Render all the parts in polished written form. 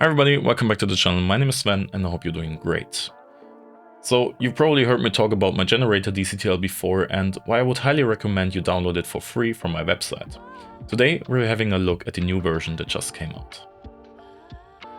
Hi everybody, welcome back to the channel. My name is Sven and I hope you're doing great. So you've probably heard me talk about my generator DCTL before and why I would highly recommend you download it for free from my website. Today we're having a look at the new version that just came out.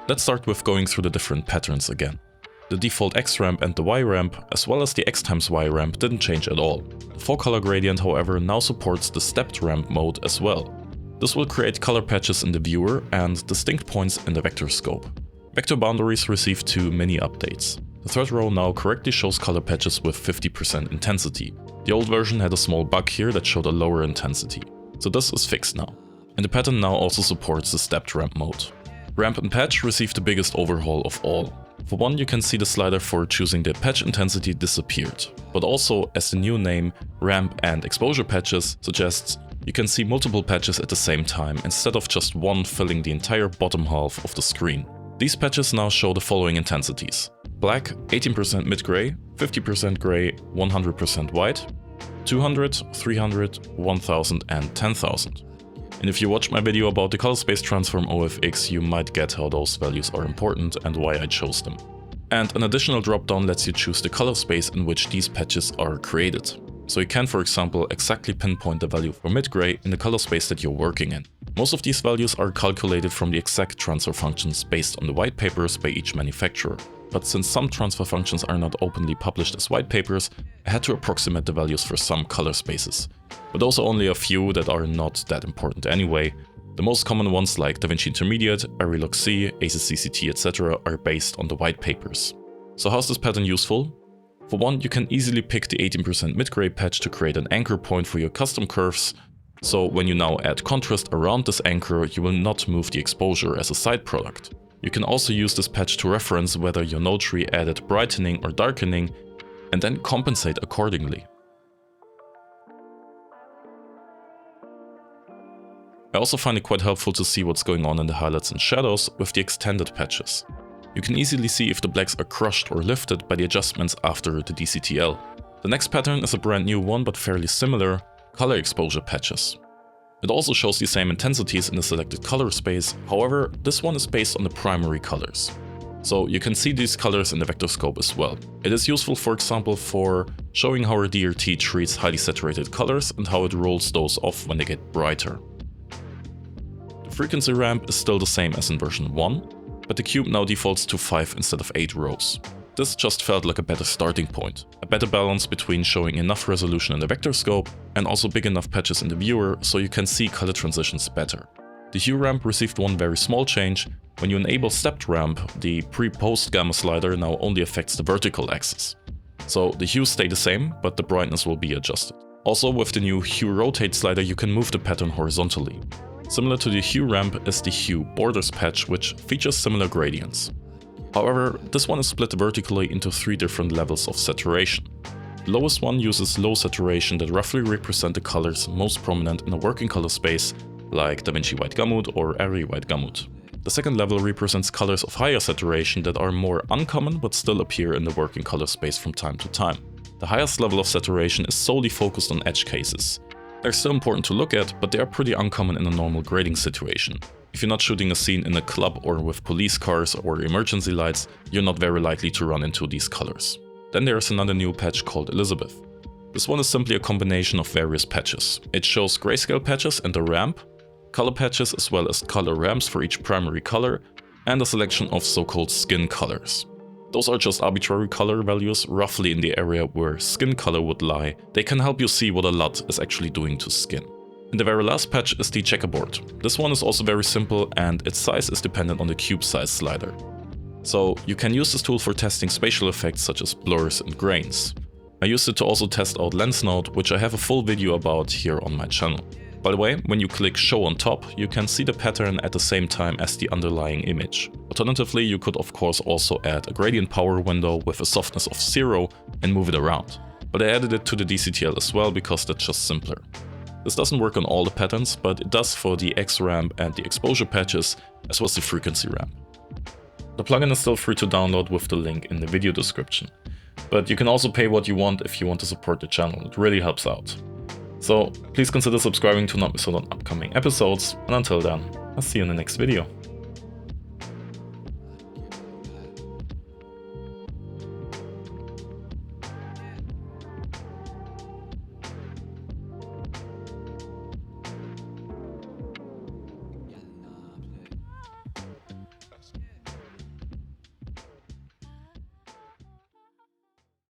Let's start with going through the different patterns again. The default X ramp and the Y ramp, as well as the X times Y ramp, didn't change at all. The 4-color gradient, however, now supports the stepped ramp mode as well. This will create color patches in the viewer and distinct points in the vector scope. Vector boundaries received 2 mini updates. The third row now correctly shows color patches with 50% intensity. The old version had a small bug here that showed a lower intensity, so this is fixed now. And the pattern now also supports the stepped ramp mode. Ramp and patch received the biggest overhaul of all. For one, you can see the slider for choosing the patch intensity disappeared, but also, as the new name, ramp and exposure patches suggests, you can see multiple patches at the same time instead of just one filling the entire bottom half of the screen. These patches now show the following intensities: black 18% mid-gray, 50% gray, 100% white, 200, 300, 1000 and 10,000. And if you watch my video about the color space transform OFX, you might get how those values are important and why I chose them. And an additional dropdown lets you choose the color space in which these patches are created. So you can, for example, exactly pinpoint the value for mid-gray in the color space that you're working in. Most of these values are calculated from the exact transfer functions based on the white papers by each manufacturer. But since some transfer functions are not openly published as white papers, I had to approximate the values for some color spaces. But those are only a few that are not that important anyway. The most common ones like DaVinci Intermediate, Arilog C, ACES CCT, etc. are based on the white papers. So how's this pattern useful? For one, you can easily pick the 18% mid-gray patch to create an anchor point for your custom curves, so when you now add contrast around this anchor, you will not move the exposure as a side product. You can also use this patch to reference whether your node tree added brightening or darkening, and then compensate accordingly. I also find it quite helpful to see what's going on in the highlights and shadows with the extended patches. You can easily see if the blacks are crushed or lifted by the adjustments after the DCTL. The next pattern is a brand new one but fairly similar, color exposure patches. It also shows the same intensities in the selected color space, however, this one is based on the primary colors. So you can see these colors in the vector scope as well. It is useful, for example, for showing how our DRT treats highly saturated colors and how it rolls those off when they get brighter. The frequency ramp is still the same as in version 1, but the cube now defaults to 5 instead of 8 rows. This just felt like a better starting point, a better balance between showing enough resolution in the vector scope and also big enough patches in the viewer so you can see color transitions better. The hue ramp received one very small change. When you enable stepped ramp, the pre-post gamma slider now only affects the vertical axis. So the hues stay the same, but the brightness will be adjusted. Also, with the new hue rotate slider, you can move the pattern horizontally. Similar to the hue ramp is the hue borders patch, which features similar gradients. However, this one is split vertically into 3 different levels of saturation. The lowest one uses low saturation that roughly represent the colors most prominent in a working color space, like DaVinci White Gamut or Arri White Gamut. The second level represents colors of higher saturation that are more uncommon but still appear in the working color space from time to time. The highest level of saturation is solely focused on edge cases. They're still important to look at, but they are pretty uncommon in a normal grading situation. If you're not shooting a scene in a club or with police cars or emergency lights, you're not very likely to run into these colors. Then there's another new patch called Elizabeth. This one is simply a combination of various patches. It shows grayscale patches and a ramp, color patches as well as color ramps for each primary color, and a selection of so-called skin colors. Those are just arbitrary color values, roughly in the area where skin color would lie. They can help you see what a LUT is actually doing to skin. And the very last patch is the checkerboard. This one is also very simple and its size is dependent on the cube size slider. So you can use this tool for testing spatial effects such as blurs and grains. I used it to also test out lens node, which I have a full video about here on my channel. By the way, when you click show on top, you can see the pattern at the same time as the underlying image. Alternatively, you could of course also add a gradient power window with a softness of 0 and move it around. But I added it to the DCTL as well because that's just simpler. This doesn't work on all the patterns, but it does for the X ramp and the exposure patches, as well as the frequency ramp. The plugin is still free to download with the link in the video description. But you can also pay what you want if you want to support the channel, it really helps out. So please consider subscribing to not miss out on upcoming episodes, and until then, I'll see you in the next video.